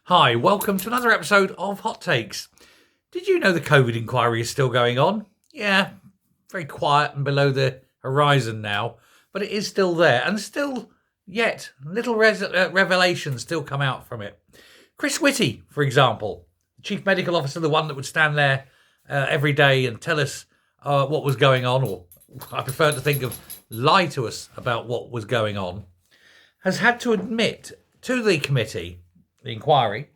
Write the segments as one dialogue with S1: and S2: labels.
S1: Hi, welcome to another episode of Hot Takes. Did you know the COVID inquiry is still going on? Yeah, very quiet and below the horizon now, but it is still there and still yet little revelations still come out from it. Chris Whittey, for example, the chief medical officer, the one that would stand there every day and tell us what was going on, or I prefer to think of lie to us about what was going on, has had to admit to the committee, the inquiry,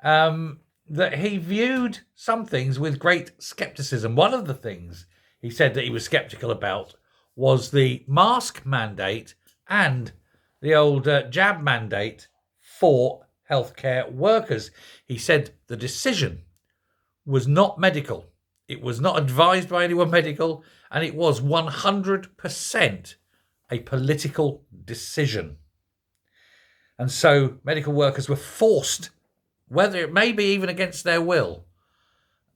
S1: that he viewed some things with great scepticism. One of the things he said that he was sceptical about was the mask mandate and the old jab mandate for healthcare workers. He said the decision was not medical. It was not advised by anyone medical, and it was 100% a political decision. And so medical workers were forced, whether it may be even against their will,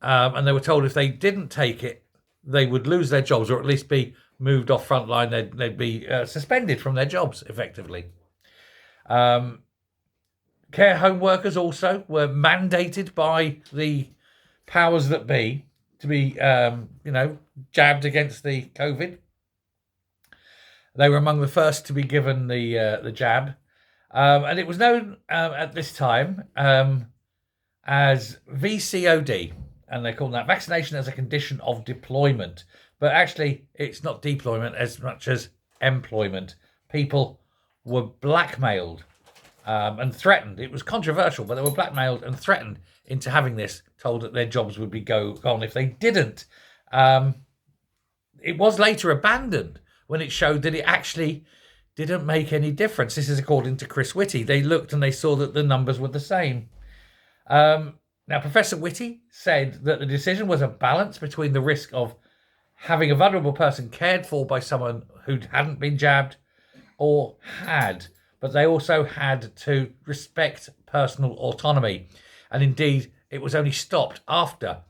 S1: and they were told if they didn't take it, they would lose their jobs, or at least be moved off frontline. They'd be suspended from their jobs, effectively. Care home workers also were mandated by the powers that be to be, jabbed against the COVID. They were among the first to be given the jab. And it was known at this time as VCOD, and they call that vaccination as a condition of deployment. But actually, it's not deployment as much as employment. People were blackmailed and threatened. It was controversial, but they were blackmailed and threatened into having this, told that their jobs would be gone if they didn't. It was later abandoned when it showed that it actually didn't make any difference. This is according to Chris Whittey. They looked and they saw that the numbers were the same. Now, Professor Whittey said that the decision was a balance between the risk of having a vulnerable person cared for by someone who hadn't been jabbed or had, but they also had to respect personal autonomy. And indeed, it was only stopped after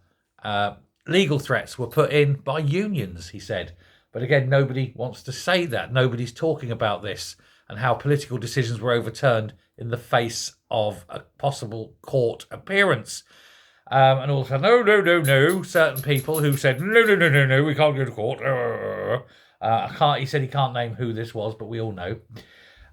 S1: legal threats were put in by unions, he said. But again, nobody wants to say that. Nobody's talking about this and how political decisions were overturned in the face of a possible court appearance. And also, no, certain people who said, no, we can't go to court. He said he can't name who this was, but we all know.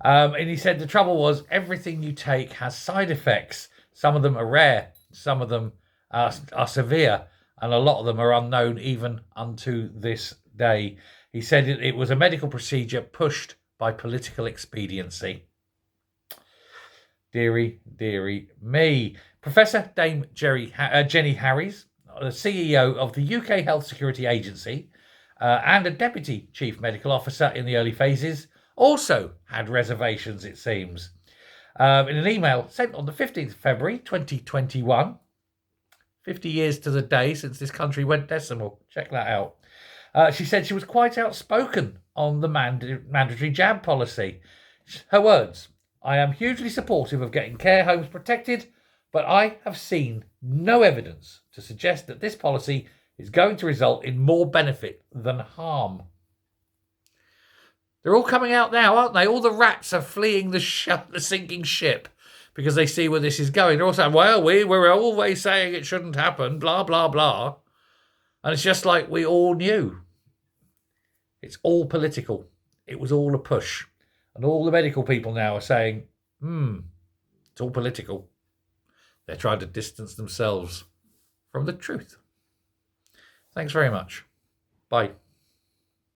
S1: And he said the trouble was everything you take has side effects. Some of them are rare, some of them are severe, and a lot of them are unknown even unto this day. He said it was a medical procedure pushed by political expediency. Deary me. Professor Dame Jenny Harries, the CEO of the UK Health Security Agency, and a deputy chief medical officer in the early phases, also had reservations, it seems. In an email sent on the 15th of February 2021, 50 years to the day since this country went decimal. Check that out. She said she was quite outspoken on the mandatory jab policy. Her words, "I am hugely supportive of getting care homes protected, but I have seen no evidence to suggest that this policy is going to result in more benefit than harm." They're all coming out now, aren't they? All the rats are fleeing the sinking ship because they see where this is going. They're all saying, well, we were always saying it shouldn't happen, blah, blah, blah. And it's just like we all knew. It's all political. It was all a push. And all the medical people now are saying, it's all political. They're trying to distance themselves from the truth. Thanks very much. Bye.